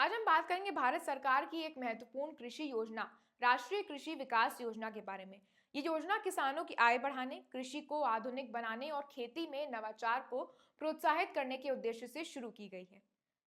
आज हम बात करेंगे भारत सरकार की एक महत्वपूर्ण कृषि योजना राष्ट्रीय कृषि विकास योजना के बारे में। ये योजना किसानों की आय बढ़ाने, कृषि को आधुनिक बनाने और खेती में नवाचार को प्रोत्साहित करने के उद्देश्य से शुरू की गई है।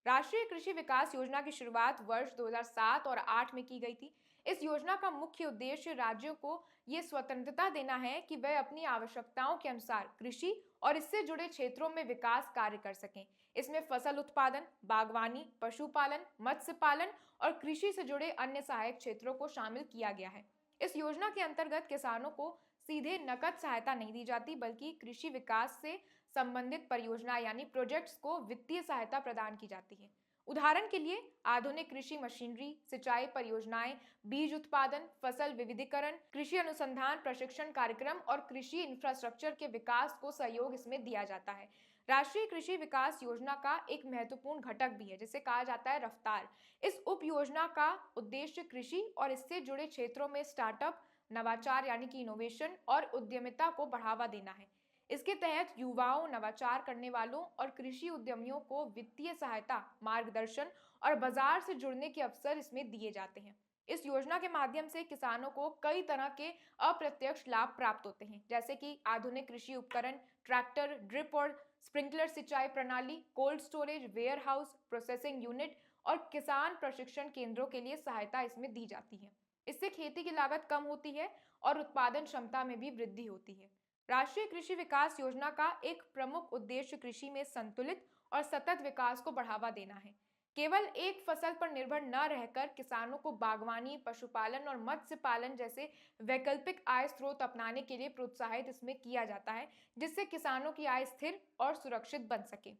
राष्ट्रीय कृषि विकास योजना की शुरुआत वर्ष 2007 और 8 में की गई थी। इस योजना का मुख्य उद्देश्य राज्यों को ये स्वतंत्रता देना है कि वे अपनी आवश्यकताओं के अनुसार कृषि और इससे जुड़े क्षेत्रों में विकास कार्य कर सकें। इसमें फसल उत्पादन, बागवानी, पशुपालन, मत्स्य पालन और कृषि से जुड़े अन्य सहायक क्षेत्रों को शामिल किया गया है। इस योजना के अंतर्गत किसानों को सीधे नकद सहायता नहीं दी जाती, बल्कि कृषि विकास से संबंधित परियोजना यानी प्रोजेक्ट्स को वित्तीय सहायता प्रदान की जाती है। उदाहरण के लिए आधुनिक कृषि मशीनरी, सिंचाई परियोजनाएं, बीज उत्पादन, फसल विविधीकरण, कृषि अनुसंधान प्रशिक्षण कार्यक्रम और कृषि इंफ्रास्ट्रक्चर के विकास को सहयोग इसमें दिया जाता है। राष्ट्रीय कृषि विकास योजना का एक महत्वपूर्ण घटक भी है जिसे कहा जाता है रफ्तार। इस उप योजना का उद्देश्य कृषि और इससे जुड़े क्षेत्रों में स्टार्टअप, नवाचार यानी कि इनोवेशन और उद्यमिता को बढ़ावा देना है। इसके तहत युवाओं, नवाचार करने वालों और कृषि उद्यमियों को वित्तीय सहायता, मार्गदर्शन और बाजार से जुड़ने के अवसर इसमें दिए जाते हैं। इस योजना के माध्यम से किसानों को कई तरह के अप्रत्यक्ष लाभ प्राप्त होते हैं, जैसे कि आधुनिक कृषि उपकरण, ट्रैक्टर, ड्रिप और स्प्रिंकलर सिंचाई प्रणाली, cold storage, warehouse, processing unit और किसान प्रशिक्षण केंद्रों के लिए सहायता इसमें दी जाती है। इससे खेती की लागत कम होती है और उत्पादन क्षमता में भी वृद्धि होती है। राष्ट्रीय कृषि विकास योजना का एक प्रमुख उद्देश्य कृषि में संतुलित और सतत विकास को बढ़ावा देना है। केवल एक फसल पर निर्भर न रहकर किसानों को बागवानी, पशुपालन और मत्स्य पालन जैसे वैकल्पिक आय स्रोत अपनाने के लिए प्रोत्साहित इसमें किया जाता है, जिससे किसानों की आय स्थिर और सुरक्षित बन सके।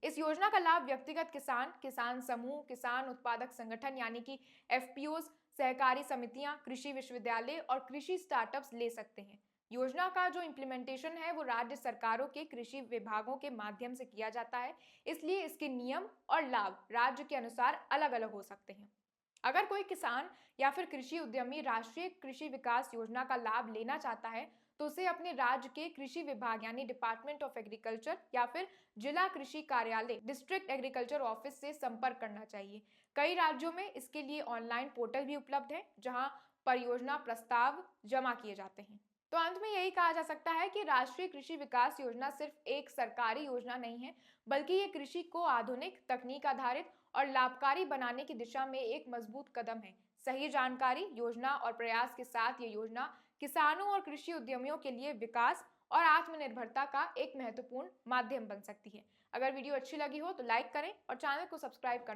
इस योजना का लाभ व्यक्तिगत किसान, किसान समूह, किसान उत्पादक संगठन यानी कि एफपीओज, सहकारी समितियां, कृषि विश्वविद्यालय और कृषि स्टार्टअप्स ले सकते हैं। योजना का जो इम्प्लीमेंटेशन है वो राज्य सरकारों के कृषि विभागों के माध्यम से किया जाता है, इसलिए इसके नियम और लाभ राज्य के अनुसार अलग अलग हो सकते हैं। अगर कोई किसान या फिर कृषि उद्यमी राष्ट्रीय कृषि विकास योजना का लाभ लेना चाहता है, तो उसे अपने राज्य के कृषि विभाग यानी डिपार्टमेंट ऑफ एग्रीकल्चर या फिर जिला कृषि कार्यालय, डिस्ट्रिक्ट एग्रीकल्चर ऑफिस से संपर्क करना चाहिए। कई राज्यों में इसके लिए ऑनलाइन पोर्टल भी उपलब्ध है, जहां परियोजना प्रस्ताव जमा किए जाते हैं। तो अंत में यही कहा जा सकता है कि राष्ट्रीय कृषि विकास योजना सिर्फ एक सरकारी योजना नहीं है, बल्कि ये कृषि को आधुनिक, तकनीक आधारित और लाभकारी बनाने की दिशा में एक मजबूत कदम है। सही जानकारी, योजना और प्रयास के साथ ये योजना किसानों और कृषि उद्यमियों के लिए विकास और आत्मनिर्भरता का एक महत्वपूर्ण माध्यम बन सकती है। अगर वीडियो अच्छी लगी हो तो लाइक करें और चैनल को सब्सक्राइब करना